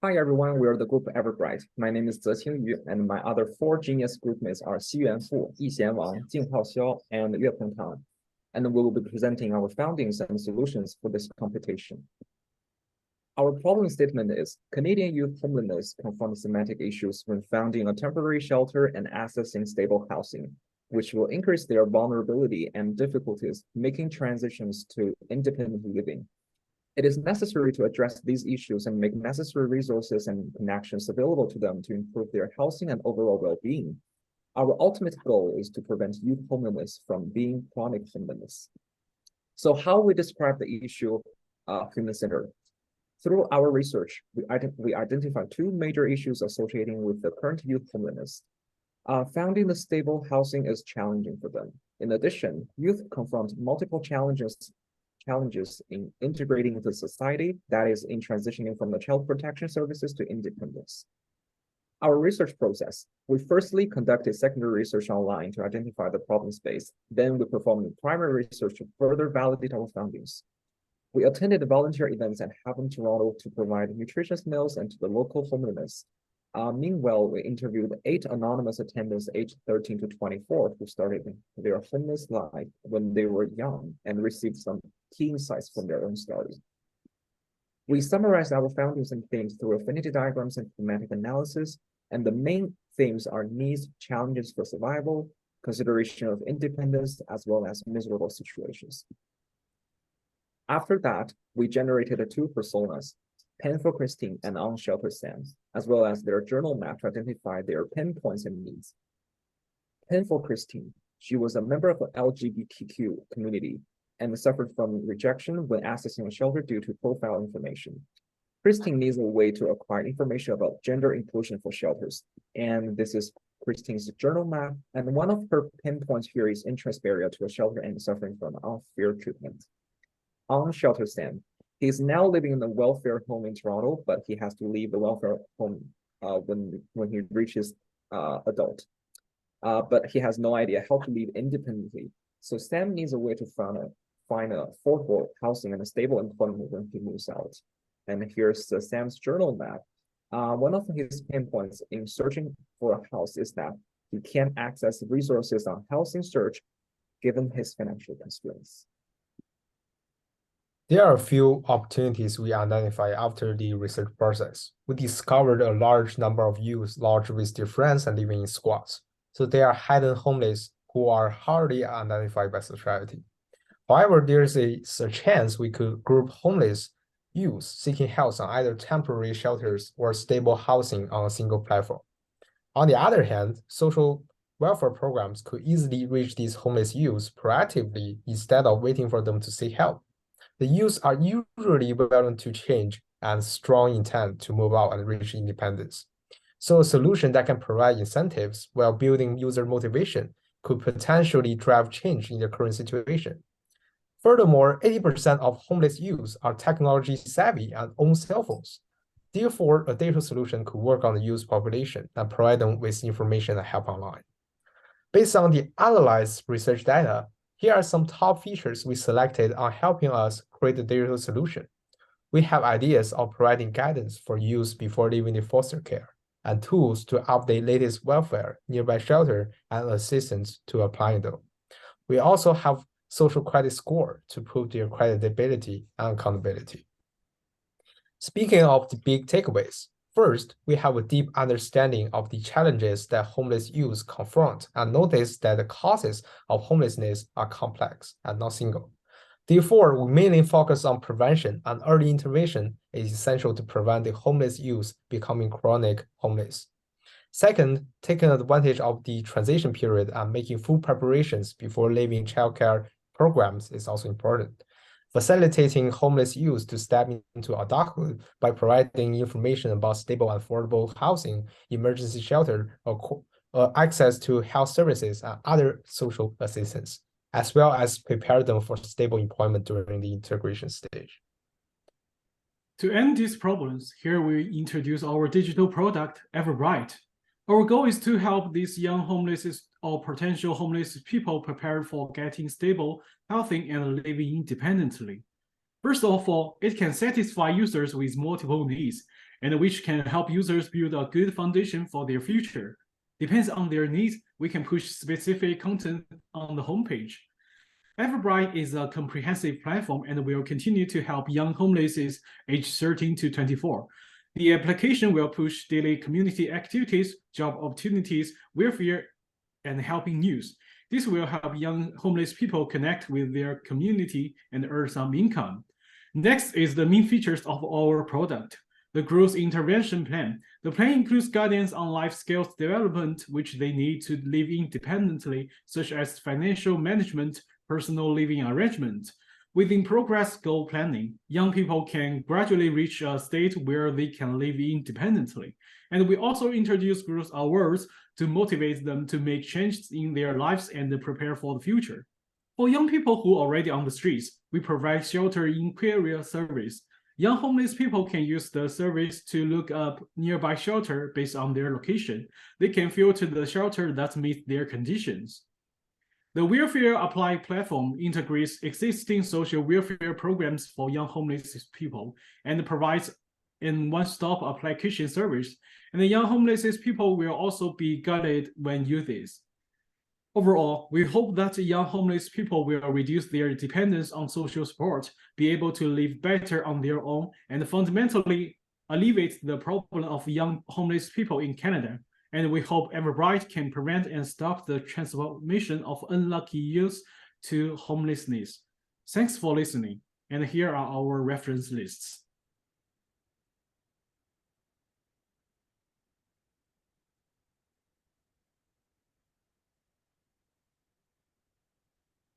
Hi everyone, we are the group Everbright. My name is Zeqing Yu, and my other four genius groupmates are Xi Yuanfu, Yi Xianwang, Jingtao Xiao, and Yuepeng Tang. And we will be presenting our findings and solutions for this competition. Our problem statement is Canadian youth homelessness confront semantic issues when finding a temporary shelter and accessing stable housing, which will increase their vulnerability and difficulties making transitions to independent living. It is necessary to address these issues and make necessary resources and connections available to them to improve their housing and overall well-being. Our ultimate goal is to prevent youth homelessness from being chronic homelessness. So how we describe the issue of human-centered? Through our research, we identified two major issues associating with the current youth homelessness. Finding the stable housing is challenging for them. In addition, youth confront multiple challenges in integrating into society, that is, in transitioning from the child protection services to independence. Our research process, we firstly conducted secondary research online to identify the problem space. Then we performed primary research to further validate our findings. We attended volunteer events at Haven Toronto to provide nutritious meals and to the local homeless. Meanwhile, we interviewed 8 anonymous attendants aged 13 to 24 who started their homeless life when they were young and received some key insights from their own story. We summarized our findings and themes through affinity diagrams and thematic analysis, and the main themes are needs, challenges for survival, consideration of independence, as well as miserable situations. After that, we generated 2 personas, Pen for Christine and Unsheltered Sam, as well as their journal map to identify their pinpoints and needs. Pen for Christine, she was a member of the LGBTQ community and suffered from rejection when accessing a shelter due to profile information. Christine needs a way to acquire information about gender inclusion for shelters, and this is Christine's journal map, and one of her pinpoints here is interest barrier to a shelter and suffering from unfair treatment. Unsheltered Sam, he is now living in a welfare home in Toronto, but he has to leave the welfare home when he reaches adult. But he has no idea how to live independently. So Sam needs a way to find affordable housing and a stable employment when he moves out. And here's Sam's journal map. One of his pain points in searching for a house is that he can't access resources on housing search given his financial constraints. There are a few opportunities we identified after the research process. We discovered a large number of youths lodged with their friends and living in squats. So they are hidden homeless who are hardly identified by society. However, there is a chance we could group homeless youth seeking help on either temporary shelters or stable housing on a single platform. On the other hand, social welfare programs could easily reach these homeless youths proactively instead of waiting for them to seek help. The youths are usually willing to change and strong intent to move out and reach independence. So a solution that can provide incentives while building user motivation could potentially drive change in the current situation. Furthermore, 80% of homeless youths are technology savvy and own cell phones. Therefore, a data solution could work on the youth population and provide them with information and help online. Based on the analyzed research data, here are some top features we selected on helping us create a digital solution. We have ideas of providing guidance for youth before leaving the foster care and tools to update latest welfare, nearby shelter, and assistance to applying them. We also have social credit score to prove their creditability and accountability. Speaking of the big takeaways, first, we have a deep understanding of the challenges that homeless youth confront and notice that the causes of homelessness are complex and not single. Therefore, we mainly focus on prevention, and early intervention is essential to prevent the homeless youth becoming chronic homeless. Second, taking advantage of the transition period and making full preparations before leaving childcare programs is also important. Facilitating homeless youth to step into adulthood by providing information about stable and affordable housing, emergency shelter, or access to health services and other social assistance, as well as prepare them for stable employment during the integration stage. To end these problems, here we introduce our digital product, Everbright. Our goal is to help these young homeless or potential homeless people prepare for getting stable, healthy, and living independently. First of all, it can satisfy users with multiple needs. and which can help users build a good foundation for their future. Depends on their needs, we can push specific content on the homepage. Everbright is a comprehensive platform and will continue to help young homeless aged 13 to 24. The application will push daily community activities, job opportunities, welfare, and helping news. This will help young homeless people connect with their community and earn some income. Next is the main features of our product. The growth intervention plan. The plan includes guidance on life skills development, which they need to live independently, such as financial management, personal living arrangement. Within progress goal planning, young people can gradually reach a state where they can live independently. And we also introduce growth awards to motivate them to make changes in their lives and prepare for the future. For young people who are already on the streets, we provide shelter inquiry service. Young homeless people can use the service to look up nearby shelter based on their location. They can filter the shelter that meets their conditions. The Welfare Apply platform integrates existing social welfare programs for young homeless people and provides a one-stop application service. And the young homeless people will also be guided when using this. Overall, we hope that young homeless people will reduce their dependence on social support, be able to live better on their own, and fundamentally alleviate the problem of young homeless people in Canada. And we hope Everbright can prevent and stop the transformation of unlucky youth to homelessness. Thanks for listening. And here are our reference lists.